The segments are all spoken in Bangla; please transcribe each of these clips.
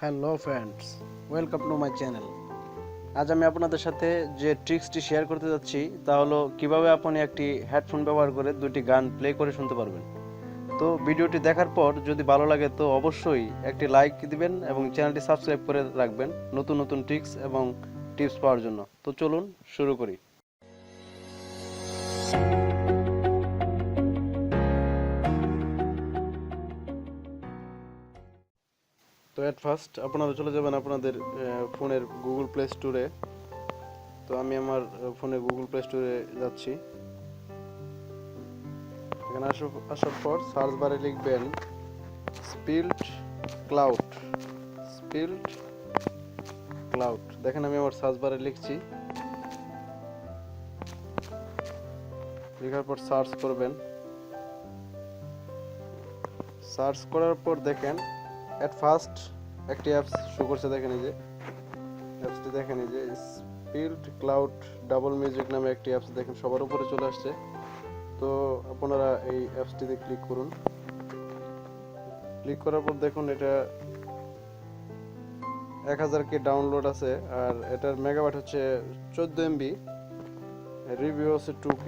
Hello friends, welcome to my channel. আজ আমি আপনাদের সাথে যে ট্রিক্সটি শেয়ার করতে যাচ্ছি তা হলো কিভাবে আপনি একটি হেডফোন ব্যবহার করে দুটি গান প্লে করে শুনতে পারবেন। তো ভিডিওটি দেখার পর যদি ভালো লাগে তো অবশ্যই একটি লাইক দিবেন এবং চ্যানেলটি সাবস্ক্রাইব করে রাখবেন নতুন নতুন ট্রিক্স এবং টিপস পাওয়ার জন্য। তো চলুন শুরু করি। তো এট ফার্স্ট আপনারা চলে যাবেন আপনাদের ফোনের গুগল প্লে স্টোরে। তো আমি আমার ফোনে গুগল প্লে স্টোরে যাচ্ছি। এখানে আসার পর সার্চ বারে লিখবেন স্পিল্ট ক্লাউড। স্পিল্ট ক্লাউড দেখেন আমি আমার সার্চ বারে লিখছি। লেখার পর সার্চ করবেন। সার্চ করার পর দেখেন এট ফার্স্ট একটি অ্যাপস শো করছে। দেখেন এই যে অ্যাপসটি, দেখেন এই যে স্পিল্ট ক্লাউড ডাবল মিউজিক নামে একটি অ্যাপস দেখেন সবার উপরে চলে আসছে। তো আপনারা এই অ্যাপসটিতে ক্লিক করুন। ক্লিক করার পর দেখুন এটা 1000 কে ডাউনলোড আছে আর এটার মেগাবাইট হচ্ছে 14 MB, রিভিউ আছে 2K।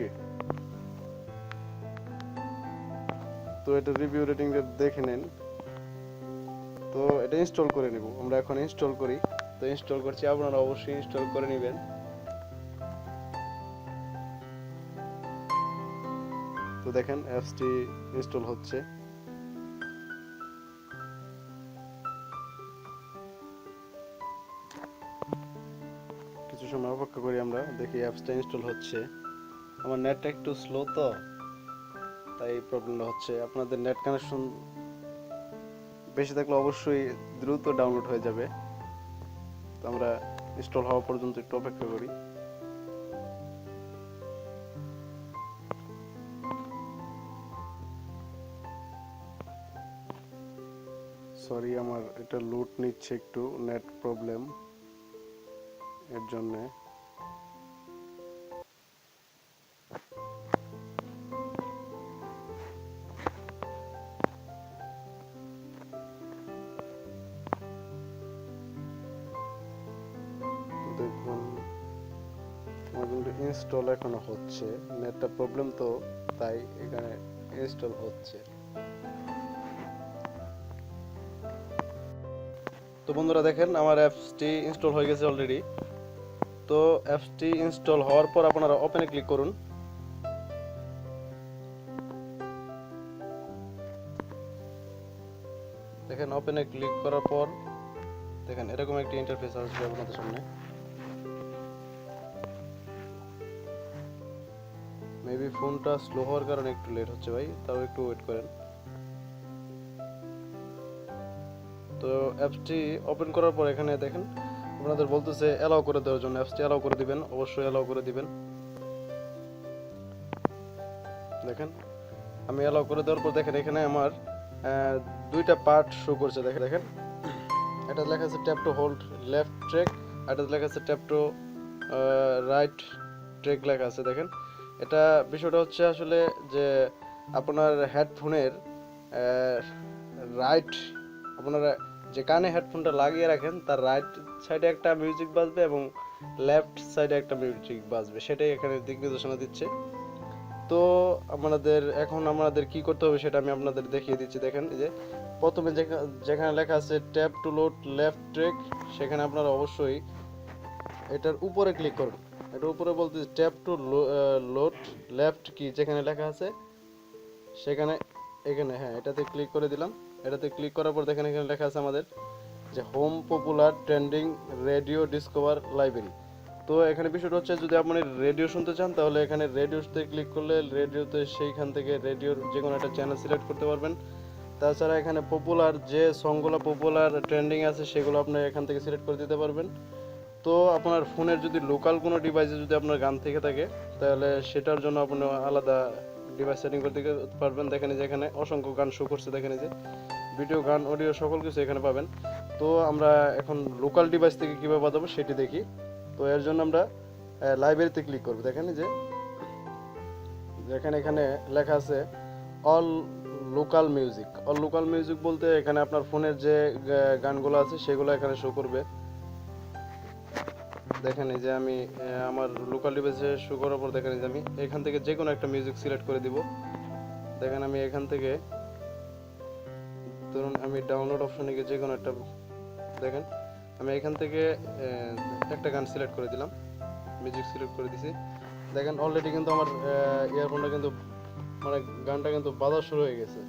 তো এটা রিভিউ রেটিং দেখে নেন। তো এটা ইনস্টল করে নিব আমরা, এখন ইনস্টল করি। তো ইনস্টল করছি, আপনারা অবশ্যই ইনস্টল করে নেবেন। তো দেখেন অ্যাপসটি ইনস্টল হচ্ছে। কিছু সময় অপেক্ষা করি আমরা, দেখি অ্যাপসটা ইনস্টল হচ্ছে। আমার নেটটা একটু স্লো তো তাই প্রবলেমটা হচ্ছে। আপনাদের নেট কানেকশন বেশি থাকলে অবশ্যই দ্রুত ডাউনলোড হয়ে যাবে। তো আমরা ইনস্টল হওয়া পর্যন্ত একটু অপেক্ষা করি। সরি, আমার এটা লোড নিচ্ছে, একটু নেট প্রবলেম এর জন্য। দেখুন আমার কিন্তু ইনস্টল এখনো হচ্ছে, নেটটা প্রবলেম তো তাই এখানে ইনস্টল হচ্ছে। তো বন্ধুরা দেখেন আমার অ্যাপসটি ইনস্টল হয়ে গেছে অলরেডি। তো অ্যাপসটি ইনস্টল হওয়ার পর আপনারা ওপেনে ক্লিক করুন। দেখেন ওপেনে ক্লিক করার পর দেখেন এরকম একটি ইন্টারফেস আসবে আপনাদের সামনে। মেবি ফোনটা স্লো হওয়ার কারণে একটু লেট হচ্ছে ভাই, তাও একটু ওয়েট করেন। তো অ্যাপসটি ওপেন করার পর এখানে দেখেন আপনাদের বলতেছে অ্যালাউ করে দেওয়ার জন্য। অ্যাপসটি অ্যালাউ করে দিবেন, অবশ্যই অ্যালাউ করে দিবেন। দেখেন আমি অ্যালাউ করে দেওয়ার পর দেখেন এখানে আমার দুইটা পার্ট শো করছে। দেখেন এটা লেখা আছে tap to hold left track, আর এটা লেখা আছে ট্যাপ টু রাইট ট্র্যাক লেখা আছে। দেখেন এটা বিষয়টা হচ্ছে আসলে যে আপনার হেডফোনের রাইট, আপনারা যে কানে হেডফোনটা লাগিয়ে রাখেন তার রাইট সাইডে একটা মিউজিক বাজবে এবং লেফট সাইডে একটা মিউজিক বাজবে, সেটাই এখানে দিক নির্দেশনা দিচ্ছে। তো আমাদের কি করতে হবে সেটা আমি আপনাদের দেখিয়ে দিচ্ছি। দেখেন এই যে প্রথমে যেখানে লেখা আছে tap two load left track, সেখানে আপনারা অবশ্যই এটার উপরে ক্লিক করুন। এটার উপরে বলতে ট্যাপ টু লোড লেফট কি যেখানে লেখা আছে সেখানে, এখানে হ্যাঁ এটাতে ক্লিক করে দিলাম। এটাতে ক্লিক করার পর দেখেন এখানে লেখা আছে আমাদের যে home popular trending radio discover library. তো এখানে বিষয়টা হচ্ছে যদি আপনি রেডিও শুনতে চান তাহলে এখানে রেডিওতে ক্লিক করলে রেডিওতে সেইখান থেকে রেডিওর যে কোনো একটা চ্যানেল সিলেক্ট করতে পারবেন। তাছাড়া এখানে পপুলার যে সংগুলো পপুলার ট্রেন্ডিং আছে সেগুলো আপনি এখান থেকে সিলেক্ট করে দিতে পারবেন। তো আপনার ফোনের যদি লোকাল কোনো ডিভাইসে যদি আপনার গান থেকে থাকে তাহলে সেটার জন্য আপনি আলাদা ডিভাইস সেটিং করতে পারবেন। দেখেন যে এখানে অসংখ্য গান শো করছে, দেখেন যে ভিডিও গান অডিও সকল কিছু এখানে পাবেন। তো আমরা এখন লোকাল ডিভাইস থেকে কীভাবে বাজাবো সেটি দেখি। তো এর জন্য আমরা লাইব্রেরিতে ক্লিক করব। দেখেন যে এখানে লেখা আছে অল লোকাল মিউজিক বলতে এখানে আপনার ফোনের যে গানগুলো আছে সেগুলো এখানে শো করবে। দেখেন এই যে আমি আমার লোকাল ডিভাইসে শো করার পর দেখেন যে আমি এখান থেকে যে কোনো একটা মিউজিক সিলেক্ট করে দিব। দেখেন আমি এখান থেকে ধরুন আমি ডাউনলোড অপশনে গিয়ে যে কোনো একটা, দেখেন আমি এখান থেকে একটা গান সিলেক্ট করে দিলাম, মিউজিক সিলেক্ট করে দিছি। দেখেন অলরেডি কিন্তু আমার ইয়ারফোনটা কিন্তু মানে গানটা কিন্তু বাজা শুরু হয়ে গেছে।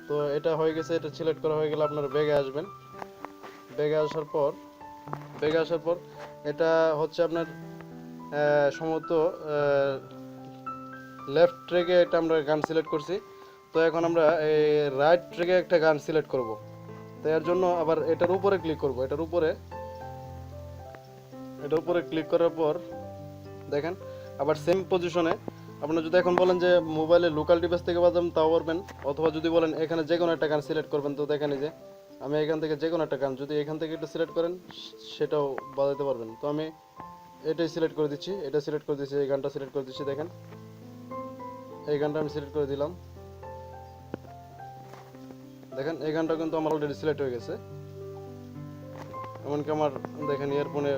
তো এটা হয়ে গেছে, এটা সিলেক্ট করা হয়ে গেলে আপনারা ব্যাগে আসবেন। ব্যাগে আসার পর এটা হচ্ছে আপনার সম্ভবত লেফট ট্র্যাকে এটা আমরা গান সিলেক্ট করছি। তো এখন আমরা এই রাইট ট্র্যাকে একটা গান সিলেক্ট করব। তো এর জন্য আবার এটার উপরে ক্লিক করব। এটার উপরে ক্লিক করার পর দেখেন আবার সেম পজিশনে আপনারা যদি এখন বলেন যে মোবাইলে লোকাল ডিভাইস থেকে বাজাবেন তাও পারবেন, অথবা যদি বলেন এখানে যে কোনো একটা গান সিলেক্ট করবেন, তো দেখেন এই যে আমি এখান থেকে যে কোনো একটা গান যদি এখান থেকে একটু সিলেক্ট করেন সেটাও বাজাতে পারবেন। তো আমি এটাই সিলেক্ট করে দিচ্ছি, এই গানটা সিলেক্ট করে দিচ্ছি। দেখেন এই গানটা আমি সিলেক্ট করে দিলাম। দেখেন এই গানটা কিন্তু আমার অলরেডি সিলেক্ট হয়ে গেছে। এমনকি আমার দেখেন ইয়ারফোনে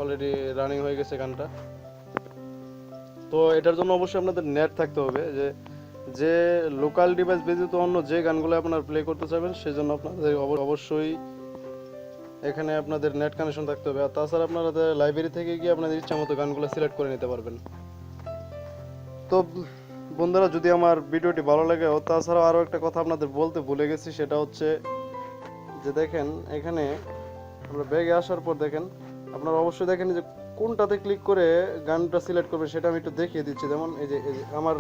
অলরেডি রানিং হয়ে গেছে গানটা। তো এটার জন্য অবশ্যই আপনাদের নেট থাকতে হবে, যে লোকাল ডিভাইস ব্যতীত অন্য যে গানগুলো আপনারা প্লে করতে চাইবেন সেজন্য আপনাদের অবশ্যই এখানে আপনাদের নেট কানেকশন থাকতে হবে। আর তাছাড়া আপনারা লাইব্রেরি থেকে গিয়ে আপনাদের ইচ্ছা মতো গানগুলো সিলেক্ট করে নিতে পারবেন। তো বন্ধুরা, যদি আমার ভিডিওটি ভালো লাগে, ও তাছাড়াও আরও একটা কথা আপনাদের বলতে ভুলে গেছি, সেটা হচ্ছে যে দেখেন এখানে আমরা ব্যাগে আসার পর দেখেন আপনারা অবশ্যই দেখেন যে কোনটাতে ক্লিক করে গানটা সিলেক্ট করবে সেটা আমি একটু দেখিয়ে দিচ্ছি। যেমন এই যে আমার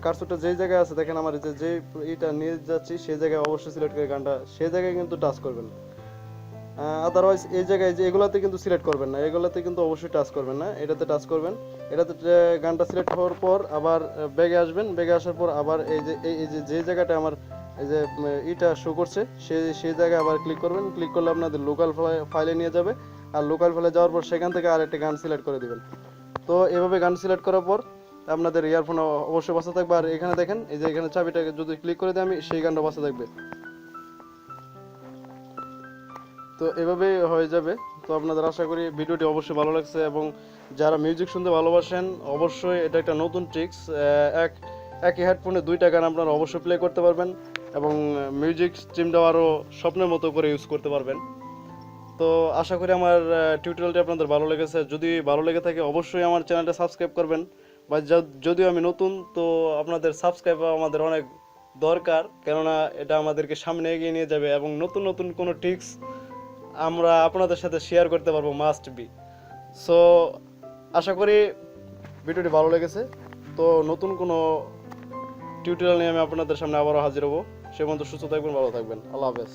কার্সরটা যেই জায়গায় আছে দেখেন আমার যে এটা নিয়ে যাচ্ছি সেই জায়গায় অবশ্যই সিলেক্ট করে গানটা সেই জায়গায় কিন্তু টাচ করবেন। আদারওয়াইজ এই জায়গায় যে এগুলাতে কিন্তু সিলেক্ট করবেন না, এগুলাতে কিন্তু অবশ্যই টাচ করবেন না, এটাতে টাচ করবেন। এটাতে গানটা সিলেক্ট হওয়ার পর আবার ব্যাগে আসবেন। ব্যাগে আসার পর আবার এই যে জায়গাটা আমার এই যে এটা শো করছে সেই জায়গায় আবার ক্লিক করবেন। ক্লিক করলে আপনাদের লোকাল ফাইলে নিয়ে যাবে। আর লোকাল ফাইলে যাওয়ার পর সেখান থেকে আরেকটা গান সিলেক্ট করে দিবেন। তো এভাবে গান সিলেক্ট করার পর আপনাদের ইয়ারফোন অবশ্যই বাজতে থাকবে। আর এখানে দেখেন এই যে এখানে চাবিটাকে যদি ক্লিক করে দিই আমি, সেই গানটা বাজতে থাকবে। তো এভাবেই হয়ে যাবে। তো আপনাদের আশা করি ভিডিওটি অবশ্যই ভালো লাগছে, এবং যারা মিউজিক শুনতে ভালোবাসেন অবশ্যই এটা একটা নতুন ট্রিক্স। একই হেডফোনে দুইটা গান আপনারা অবশ্যই প্লে করতে পারবেন, এবং মিউজিক স্ট্রিমটাও আরও স্বপ্নের মতো করে ইউজ করতে পারবেন। তো আশা করি আমার টিউটোরিয়ালটি আপনাদের ভালো লেগেছে। যদি ভালো লেগে থাকে অবশ্যই আমার চ্যানেলটা সাবস্ক্রাইব করবেন। বা যদিও আমি নতুন, তো আপনাদের সাবস্ক্রাইব আমাদের অনেক দরকার, কেননা এটা আমাদেরকে সামনে এগিয়ে নিয়ে যাবে, এবং নতুন নতুন কোনো ট্রিক্স আমরা আপনাদের সাথে শেয়ার করতে পারবো, মাস্ট বি। সো আশা করি ভিডিওটি ভালো লেগেছে। তো নতুন কোনো টিউটোরিয়াল নিয়ে আমি আপনাদের সামনে আবারও হাজির হব। সে পর্যন্ত সুস্থ থাকবেন, ভালো থাকবেন। আল্লাহ হাফেজ।